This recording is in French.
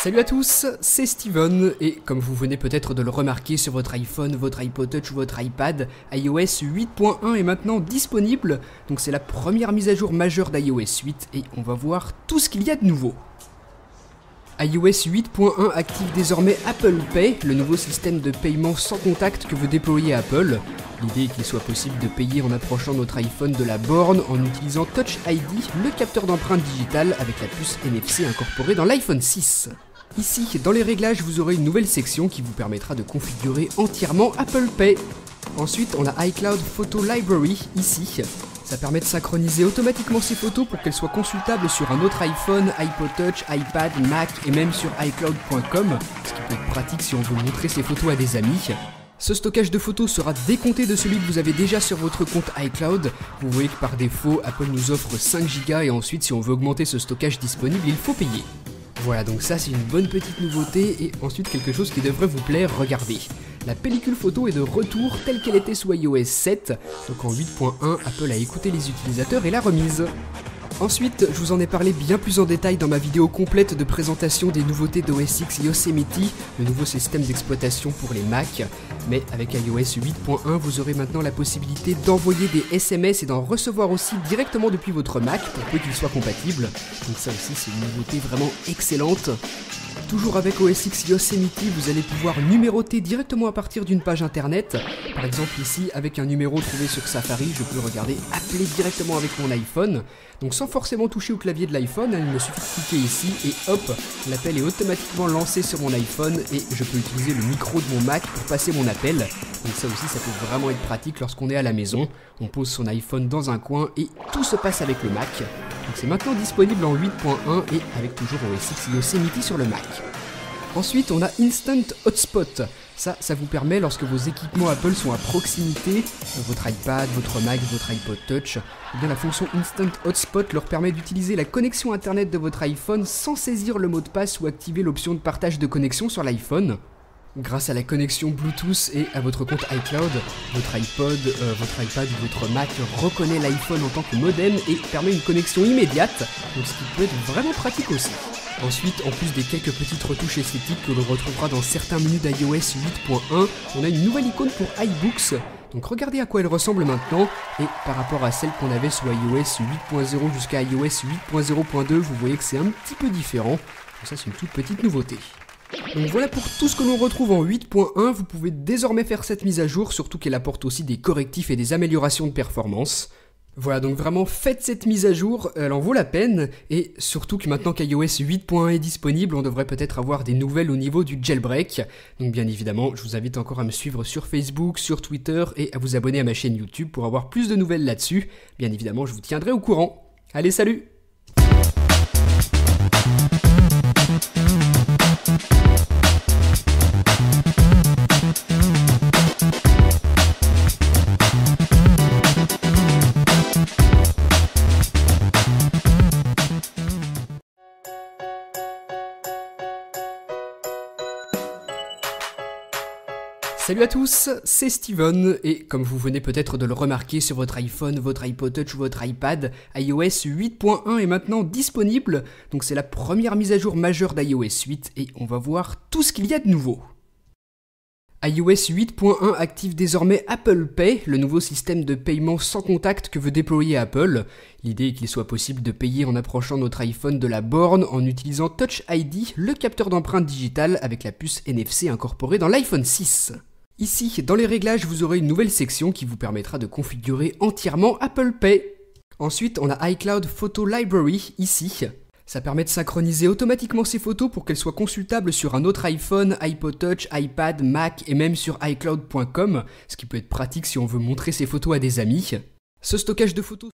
Salut à tous, c'est Steven, et comme vous venez peut-être de le remarquer sur votre iPhone, votre iPod Touch ou votre iPad, iOS 8.1 est maintenant disponible, donc c'est la première mise à jour majeure d'iOS 8, et on va voir tout ce qu'il y a de nouveau. iOS 8.1 active désormais Apple Pay, le nouveau système de paiement sans contact que veut déployer Apple. L'idée est qu'il soit possible de payer en approchant notre iPhone de la borne en utilisant Touch ID, le capteur d'empreinte digitale avec la puce NFC incorporée dans l'iPhone 6. Ici, dans les réglages, vous aurez une nouvelle section qui vous permettra de configurer entièrement Apple Pay. Ensuite, on a iCloud Photo Library ici. Ça permet de synchroniser automatiquement ces photos pour qu'elles soient consultables sur un autre iPhone, iPod Touch, iPad, Mac et même sur iCloud.com, ce qui peut être pratique si on veut montrer ces photos à des amis. Ce stockage de photos sera décompté de celui que vous avez déjà sur votre compte iCloud. Vous voyez que par défaut, Apple nous offre 5 Go et ensuite si on veut augmenter ce stockage disponible, il faut payer. Voilà, donc ça c'est une bonne petite nouveauté et ensuite quelque chose qui devrait vous plaire, regardez. La pellicule photo est de retour telle qu'elle était sous iOS 7, donc en 8.1, Apple a écouté les utilisateurs et l'a remise. Ensuite, je vous en ai parlé bien plus en détail dans ma vidéo complète de présentation des nouveautés d'OS X Yosemite, le nouveau système d'exploitation pour les Mac. Mais avec iOS 8.1, vous aurez maintenant la possibilité d'envoyer des SMS et d'en recevoir aussi directement depuis votre Mac, pour peu qu'il soit compatible. Donc ça aussi, c'est une nouveauté vraiment excellente. Toujours avec OS X Yosemite, vous allez pouvoir numéroter directement à partir d'une page internet. Par exemple ici, avec un numéro trouvé sur Safari, je peux regarder appeler directement avec mon iPhone. Donc sans forcément toucher au clavier de l'iPhone, il me suffit de cliquer ici et hop, l'appel est automatiquement lancé sur mon iPhone et je peux utiliser le micro de mon Mac pour passer mon appel. Donc ça aussi, ça peut vraiment être pratique lorsqu'on est à la maison. On pose son iPhone dans un coin et tout se passe avec le Mac. Donc c'est maintenant disponible en 8.1 et avec toujours OS X Yosemite sur le Mac. Ensuite, on a Instant Hotspot. Ça vous permet, lorsque vos équipements Apple sont à proximité, votre iPad, votre Mac, votre iPod Touch, eh bien la fonction Instant Hotspot leur permet d'utiliser la connexion internet de votre iPhone sans saisir le mot de passe ou activer l'option de partage de connexion sur l'iPhone. Grâce à la connexion Bluetooth et à votre compte iCloud, votre iPod, votre iPad ou votre Mac reconnaît l'iPhone en tant que modem et permet une connexion immédiate, donc ce qui peut être vraiment pratique aussi. Ensuite, en plus des quelques petites retouches esthétiques que l'on retrouvera dans certains menus d'iOS 8.1, on a une nouvelle icône pour iBooks. Donc regardez à quoi elle ressemble maintenant, et par rapport à celle qu'on avait sous iOS 8.0 jusqu'à iOS 8.0.2, vous voyez que c'est un petit peu différent. Donc ça c'est une toute petite nouveauté. Donc voilà pour tout ce que l'on retrouve en 8.1, vous pouvez désormais faire cette mise à jour, surtout qu'elle apporte aussi des correctifs et des améliorations de performance. Voilà, donc vraiment faites cette mise à jour, elle en vaut la peine, et surtout que maintenant qu'iOS 8.1 est disponible, on devrait peut-être avoir des nouvelles au niveau du jailbreak. Donc bien évidemment, je vous invite encore à me suivre sur Facebook, sur Twitter, et à vous abonner à ma chaîne YouTube pour avoir plus de nouvelles là-dessus. Bien évidemment, je vous tiendrai au courant. Allez, salut! Salut à tous, c'est Steven, et comme vous venez peut-être de le remarquer sur votre iPhone, votre iPod Touch ou votre iPad, iOS 8.1 est maintenant disponible, donc c'est la première mise à jour majeure d'iOS 8, et on va voir tout ce qu'il y a de nouveau. iOS 8.1 active désormais Apple Pay, le nouveau système de paiement sans contact que veut déployer Apple. L'idée est qu'il soit possible de payer en approchant notre iPhone de la borne en utilisant Touch ID, le capteur d'empreinte digitale avec la puce NFC incorporée dans l'iPhone 6. Ici, dans les réglages, vous aurez une nouvelle section qui vous permettra de configurer entièrement Apple Pay. Ensuite, on a iCloud Photo Library ici. Ça permet de synchroniser automatiquement ces photos pour qu'elles soient consultables sur un autre iPhone, iPod Touch, iPad, Mac et même sur iCloud.com, ce qui peut être pratique si on veut montrer ces photos à des amis. Ce stockage de photos